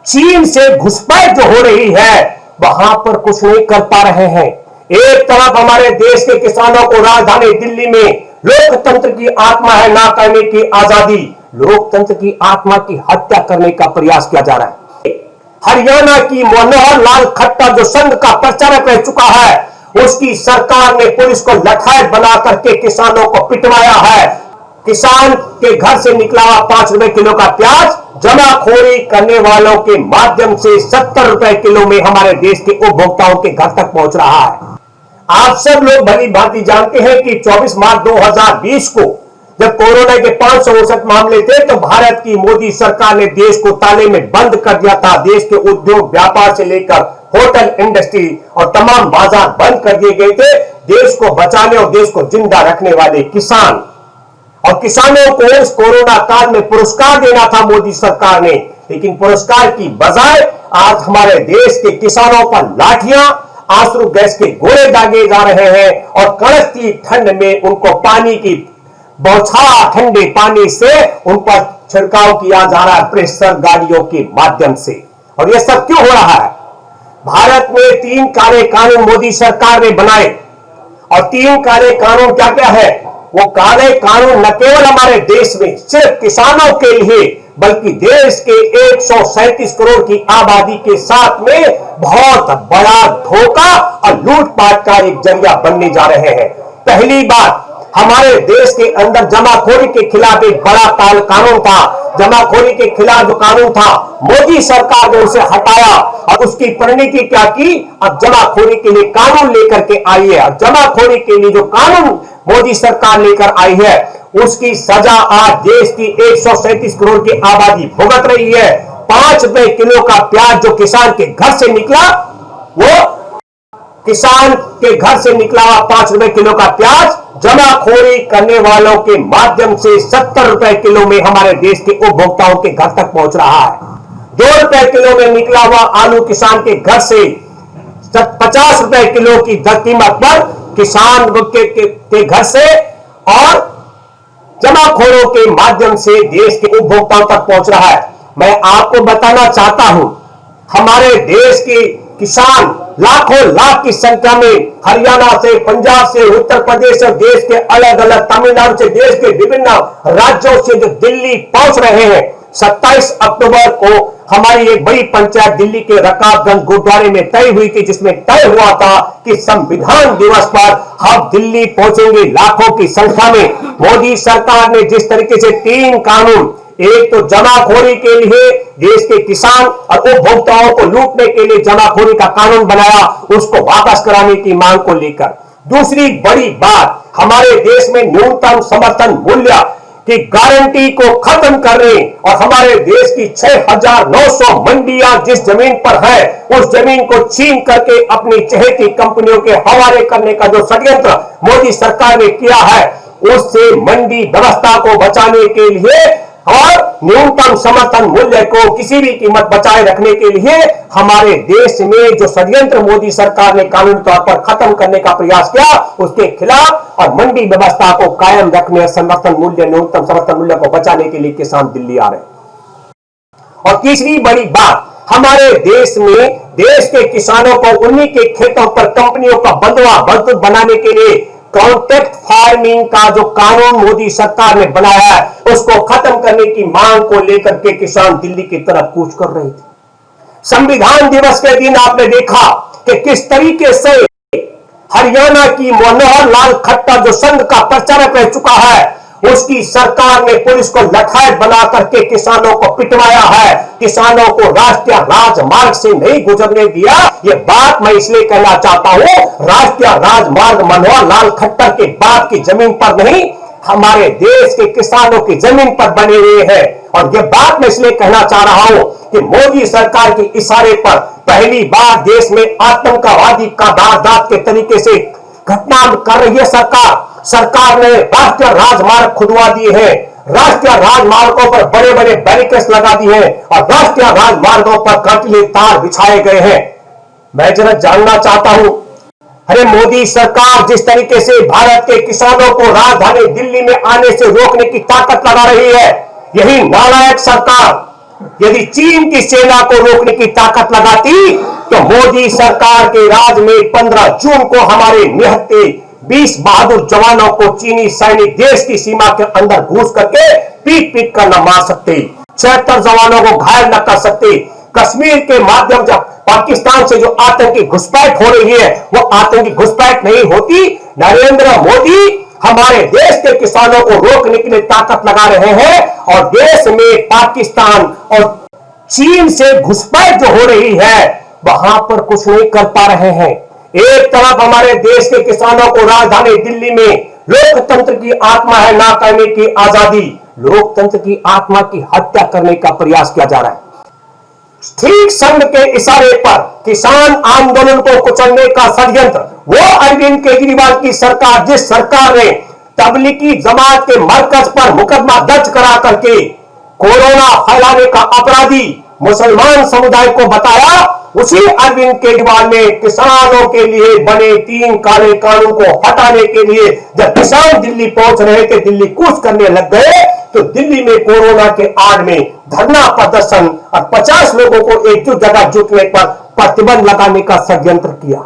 चीन से घुसपैठ जो हो रही है वहां पर कुछ नहीं कर पा रहे हैं। एक तरफ हमारे देश के किसानों को राजधानी दिल्ली में लोकतंत्र की आत्मा है ना करने की आजादी, लोकतंत्र की आत्मा की हत्या करने का प्रयास किया जा रहा है। हरियाणा की मनोहर लाल खट्टर जो संघ का प्रचारक रह चुका है, उसकी सरकार ने पुलिस को लठाई बना करके किसानों को पिटवाया है। किसान के घर से निकला हुआ 5 रुपए किलो का प्याज जमाखोरी करने वालों के माध्यम से 70 रुपए किलो में हमारे देश के उपभोक्ताओं के घर तक पहुंच रहा है। आप सब लोग भली भांति जानते हैं कि 24 मार्च 2020 को जब कोरोना के 559 मामले थे तो भारत की मोदी सरकार ने देश को ताले में बंद कर दिया था। देश के उद्योग व्यापार से लेकर होटल इंडस्ट्री और तमाम बाजार बंद कर दिए गए थे। देश को बचाने और देश को जिंदा रखने वाले किसान और किसानों को इस कोरोना काल में पुरस्कार देना था मोदी सरकार ने, लेकिन पुरस्कार की बजाय आज हमारे देश के किसानों पर लाठियां, आंसू गैस के गोले दागे जा रहे हैं और कड़कती ठंड में उनको पानी की बौछार ठंडे पानी से उन पर छिड़काव किया जा रहा है प्रेशर गाड़ियों के माध्यम से। और यह सब क्यों हो रहा है? भारत में 3 काले कानून मोदी सरकार ने बनाए और 3 काले कानून क्या क्या है? वो काले कानून न केवल हमारे देश में सिर्फ किसानों के लिए बल्कि देश के 137 करोड़ की आबादी के साथ में बहुत बड़ा धोखा और लूटपाट का एक जरिया बनने जा रहे हैं। पहली बात, हमारे देश के अंदर जमाखोरी के खिलाफ एक बड़ा कानून था। जमाखोरी के खिलाफ जो कानून था मोदी सरकार ने उसे हटाया और उसकी परिणति क्या की? अब जमाखोरी के लिए कानून लेकर के आई है। अब जमाखोरी के लिए जो कानून मोदी सरकार लेकर आई है उसकी सजा आज देश की 137 करोड़ की आबादी भुगत रही है। 5 रुपए किलो का प्याज जो किसान के घर से निकला, वो किसान के घर से निकला हुआ 5 रुपए किलो का प्याज जमाखोरी करने वालों के माध्यम से 70 रुपए किलो में हमारे देश के उपभोक्ताओं के घर तक पहुंच रहा है। 2 रुपए किलो में निकला हुआ आलू किसान के घर से 50 रुपए किलो की कीमत पर किसान के घर से और जमाखोरों के माध्यम से देश के उपभोक्ताओं तक पहुंच रहा है। मैं आपको बताना चाहता हूं, हमारे देश के किसान लाखों लाख की संख्या में हरियाणा से, पंजाब से, उत्तर प्रदेश से, देश के अलग अलग, तमिलनाडु से, देश के विभिन्न राज्यों से जो दिल्ली पहुंच रहे हैं। 27 अक्टूबर को हमारी एक बड़ी पंचायत दिल्ली के रकाबगंज गुरुद्वारे में तय हुई थी, जिसमें तय हुआ था कि संविधान दिवस पर हम दिल्ली पहुंचेंगे लाखों की संख्या में। मोदी सरकार ने जिस तरीके से 3 कानून, एक तो जमाखोरी के लिए देश के किसान और उपभोक्ताओं को लूटने के लिए जमाखोरी का कानून बनाया, उसको वापस कराने की मांग को लेकर। दूसरी बड़ी बात, हमारे देश में न्यूनतम समर्थन मूल्य की गारंटी को खत्म करने और हमारे देश की 6,900 मंडियां जिस जमीन पर है उस जमीन को छीन करके अपनी चहेती कंपनियों के हवाले करने का जो षड्यंत्र मोदी सरकार ने किया है, उससे मंडी व्यवस्था को बचाने के लिए और न्यूनतम समर्थन मूल्य को किसी भी कीमत बचाए रखने के लिए हमारे देश में जो षड्यंत्र मोदी सरकार ने कानूनी तौर पर खत्म करने का प्रयास किया, उसके खिलाफ और मंडी व्यवस्था को कायम रखने, समर्थन मूल्य, न्यूनतम समर्थन मूल्य को बचाने के लिए किसान दिल्ली आ रहे हैं। और तीसरी बड़ी बात, हमारे देश में देश के किसानों को उन्हीं के खेतों पर कंपनियों का बंदोबस्त बनाने के लिए कॉन्ट्रैक्ट फार्मिंग का जो कानून मोदी सरकार ने बनाया है, उसको खत्म करने की मांग को लेकर के किसान दिल्ली की तरफ कूच कर रहे थे। संविधान दिवस के दिन आपने देखा कि किस तरीके से हरियाणा की मनोहर लाल खट्टर जो संघ का प्रचारक रह चुका है, उसकी सरकार ने पुलिस को लठाई बना करके किसानों को पिटवाया है, किसानों को राष्ट्रीय राजमार्ग से नहीं गुजरने दिया। यह बात मैं इसलिए कहना चाहता हूं, राष्ट्रीय राजमार्ग मनोहर लाल खट्टर के बाप की जमीन पर नहीं, हमारे देश के किसानों की जमीन पर बने हुए हैं। और यह बात मैं इसलिए कहना चाह रहा हूं कि मोदी सरकार के इशारे पर पहली बार देश में आतंकवादी का वारदात के तरीके से घटना कर रही है सरकार ने राष्ट्रीय राजमार्ग खुदवा दिए हैं, राष्ट्रीय राजमार्गों पर बड़े बड़े बैरिकेड्स लगा दिए हैं और राष्ट्रीय राजमार्गों पर कंटीले तार बिछाए गए हैं। मैं जरा जानना चाहता हूं, अरे मोदी सरकार जिस तरीके से भारत के किसानों को राजधानी दिल्ली में आने से रोकने की ताकत लगा रही है, यही नालायक सरकार यदि चीन की सेना को रोकने की ताकत लगाती तो मोदी सरकार के राज में 15 जून को हमारे निहत्थे 20 बहादुर जवानों को चीनी सैनिक देश की सीमा के अंदर घुस करके पीट पीट कर न मार सकते, 76 जवानों को घायल न कर सकते। कश्मीर के माध्यम से पाकिस्तान से जो आतंकी घुसपैठ हो रही है वो आतंकी घुसपैठ नहीं होती। नरेंद्र मोदी हमारे देश के किसानों को रोकने के लिए ताकत लगा रहे हैं और देश में पाकिस्तान और चीन से घुसपैठ जो हो रही है वहां पर कुछ नहीं कर पा रहे हैं। एक तरफ हमारे देश के किसानों को राजधानी दिल्ली में लोकतंत्र की आत्मा है ना करने की आजादी, लोकतंत्र की आत्मा की हत्या करने का प्रयास किया जा रहा है। ठीक संघ के इशारे पर किसान आंदोलन को कुचलने का षड्यंत्र, वो अरविंद केजरीवाल की सरकार, जिस सरकार ने तबलीगी जमात के मरकज पर मुकदमा दर्ज करा करके कोरोना फैलाने का अपराधी मुसलमान समुदाय को बताया, उसी अरविंद केजरीवाल ने किसानों के लिए बने 3 काले कानून को हटाने के लिए जब किसान दिल्ली पहुंच रहे थे, दिल्ली कूच करने लग गए, तो दिल्ली में कोरोना के आड़ में धरना प्रदर्शन और 50 लोगों को एक जगह जुटने पर प्रतिबंध लगाने का षड्यंत्र किया।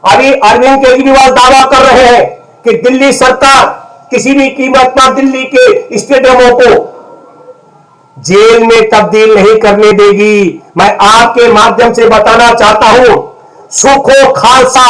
अभी अरविंद केजरीवाल दावा कर रहे हैं कि दिल्ली सरकार किसी भी कीमत पर दिल्ली के स्टेडियमों को जेल में तब्दील नहीं करने देगी। मैं आपके माध्यम से बताना चाहता हूं, सुखो खालसा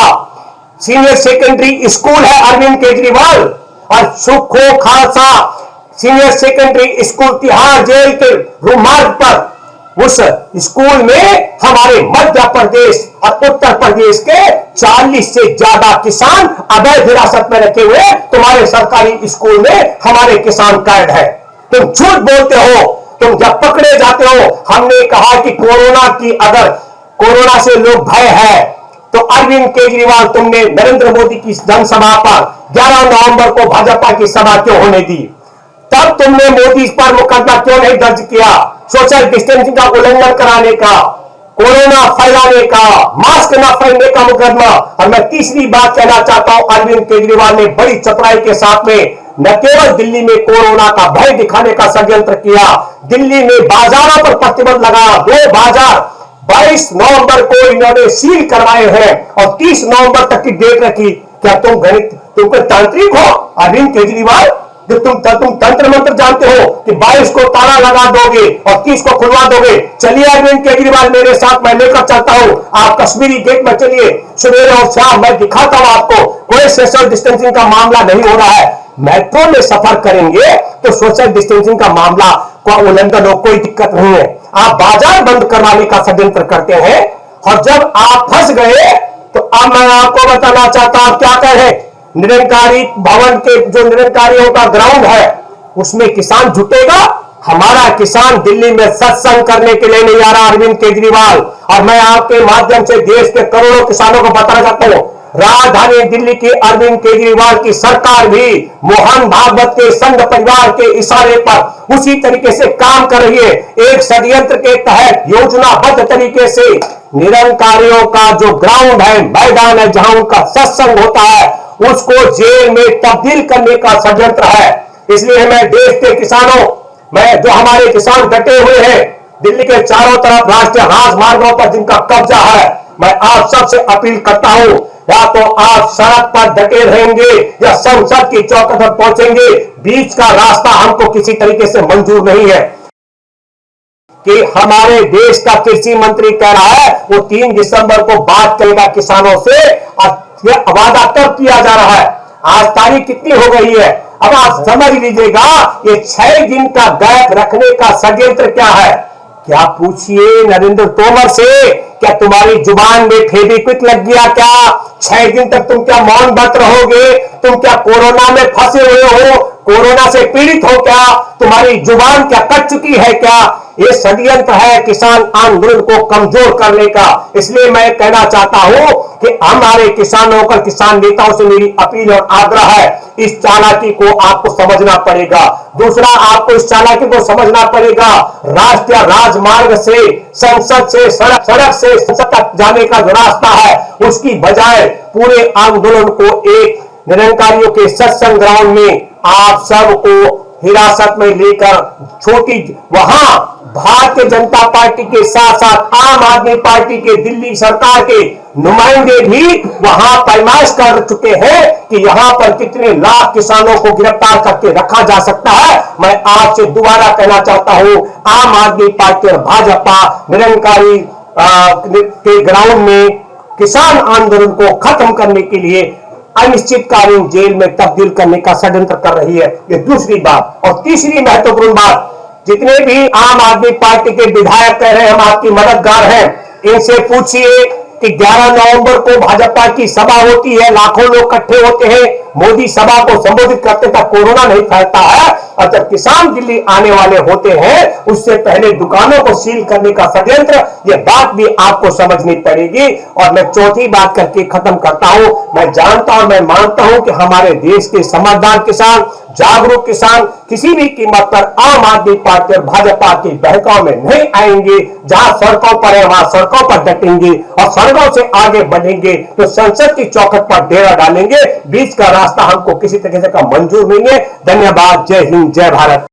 सीनियर सेकेंडरी स्कूल है अरविंद केजरीवाल, और Sukho Khalsa senior secondary school Tihar jail के रूमार्ग पर, उस स्कूल में हमारे मध्य प्रदेश और उत्तर प्रदेश के 40 से ज्यादा किसान अवैध हिरासत में रखे हुए तुम्हारे सरकारी स्कूल में हमारे किसान कैद है। तुम झूठ बोलते हो, तुम जब पकड़े जाते हो। हमने कहा कि कोरोना से लोग भय है, तो अरविंद केजरीवाल तुमने नरेंद्र मोदी की जनसभा पर 11 नवंबर को भाजपा की सभा क्यों होने दी? तब तुमने मोदी पर मुकदमा क्यों नहीं दर्ज किया? सोशल डिस्टेंसिंग का उल्लंघन कराने का, कोरोना फैलाने का, मास्क न पहनने का मुकदमा। और मैं तीसरी बात कहना चाहता हूं, अरविंद केजरीवाल ने बड़ी चतुराई के साथ में न केवल दिल्ली में कोरोना का भय दिखाने का षड्यंत्र किया, दिल्ली में बाजारों पर प्रतिबंध लगाया। 2 बाजार 22 नवंबर को इन्होंने सील करवाए हैं और 30 नवंबर तक की डेट रखी। क्या तुम तांत्रिक हो अरविंद केजरीवाल? जो तुम तंत्र मंत्र जानते हो कि 22 को ताला लगा दोगे और 30 को खुलवा दोगे। चलिए अरविंद केजरीवाल मेरे साथ, मैं लेकर चलता हूं, आप कश्मीरी गेट में चलिए, सवेरे और शाम मैं दिखाता हूं आपको। कोई सोशल डिस्टेंसिंग का मामला नहीं हो रहा है। मेट्रो में सफर करेंगे तो सोशल डिस्टेंसिंग का मामला का उल्लंघन हो, कोई दिक्कत नहीं है। आप बाजार बंद करवाने का षड्यंत्र करते हैं और जब आप फंस गए तो अब मैं आपको बताना चाहता हूं क्या कहे। निरंकारी भवन के जो निरंकारियों का ग्राउंड है उसमें किसान जुटेगा। हमारा किसान दिल्ली में सत्संग करने के लिए नहीं आ रहा अरविंद केजरीवाल। और मैं आपके माध्यम से देश के करोड़ों किसानों को बताना चाहता हूं, राजधानी दिल्ली की अरविंद केजरीवाल की सरकार भी मोहन भागवत के संघ परिवार के इशारे पर उसी तरीके से काम कर रही है। एक षड्यंत्र के तहत योजनाबद्ध तरीके से निरंकारियों का जो ग्राउंड है, मैदान है, जहां उनका सत्संग होता है, उसको जेल में तब्दील करने का षड्यंत्र है। इसलिए मैं देश के किसानों, मैं जो हमारे किसान डटे हुए हैं दिल्ली के चारों तरफ राष्ट्रीय राजमार्गों पर जिनका कब्जा है, मैं आप सबसे अपील करता हूं, या तो आप सड़क पर डटे रहेंगे या संसद की चौखट पर पहुंचेंगे। बीच का रास्ता हमको किसी तरीके से मंजूर नहीं है। कि हमारे देश का कृषि मंत्री कह रहा है वो 3 दिसंबर को बात करेगा किसानों से, और यह वादा कब किया जा रहा है? आज तारीख कितनी हो गई है? अब आप समझ लीजिएगा ये 6 दिन का गैप रखने का षड्यंत्र क्या है। क्या पूछिए नरेंद्र तोमर से, क्या तुम्हारी जुबान में फेविक्विक लग गया क्या? 6 दिन तक तुम क्या मौन व्रत रहोगे? तुम क्या कोरोना में फंसे हुए हो? कोरोना से पीड़ित हो क्या? तुम्हारी जुबान क्या कट चुकी है क्या? ये षड्यंत्र है किसान आंदोलन को कमजोर करने का। इसलिए मैं कहना चाहता हूं कि हमारे किसानों का, किसान नेताओं से मेरी अपील और आग्रह है, इस चालाकी को आपको समझना पड़ेगा। दूसरा, आपको इस चालाकी को समझना पड़ेगा, राष्ट्रीय राजमार्ग से, संसद से, सड़क से संसद तक जाने का जो रास्ता है उसकी बजाय पूरे आंदोलन को एक निरंकारियों के सत्संग ग्राउंड में आप सबको हिरासत में लेकर छोटी वहां भारतीय जनता पार्टी के साथ साथ आम आदमी पार्टी के दिल्ली सरकार के नुमाइंदे भी वहां पैमाइश कर चुके हैं कि यहां पर कितने लाख किसानों को गिरफ्तार करके रखा जा सकता है। मैं आपसे दोबारा कहना चाहता हूं, आम आदमी पार्टी और भाजपा निरंकारी के ग्राउंड में किसान आंदोलन को खत्म करने के लिए अनिश्चितकालीन जेल में तब्दील करने का षड्यंत्र कर रही है। ये दूसरी बात। और तीसरी महत्वपूर्ण बात, जितने भी आम आदमी पार्टी के विधायक कह रहे हैं हम आपकी मददगार हैं, इनसे पूछिए कि 11 नवंबर को भाजपा की सभा होती है, लाखों लोग इकट्ठे होते हैं, मोदी सभा को संबोधित करते तक कोरोना नहीं फैलता है, और जब किसान दिल्ली आने वाले होते हैं उससे पहले दुकानों को सील करने का षड्यंत्र, ये बात भी आपको समझनी पड़ेगी। और मैं चौथी बात करके खत्म करता हूं, मैं जानता और मैं मानता हूं कि हमारे देश के समझदार किसान, जागरूक किसान किसी भी कीमत पर आम आदमी पार्टी और भाजपा की बहकाव में नहीं आएंगे। जहां सड़कों पर है वहां सड़कों पर डटेंगे और सड़कों से आगे बढ़ेंगे तो संसद की चौखट पर डेरा डालेंगे। बीच का रास्ता हमको किसी तरीके का मंजूर नहीं है। धन्यवाद। जय हिंद, जय भारत।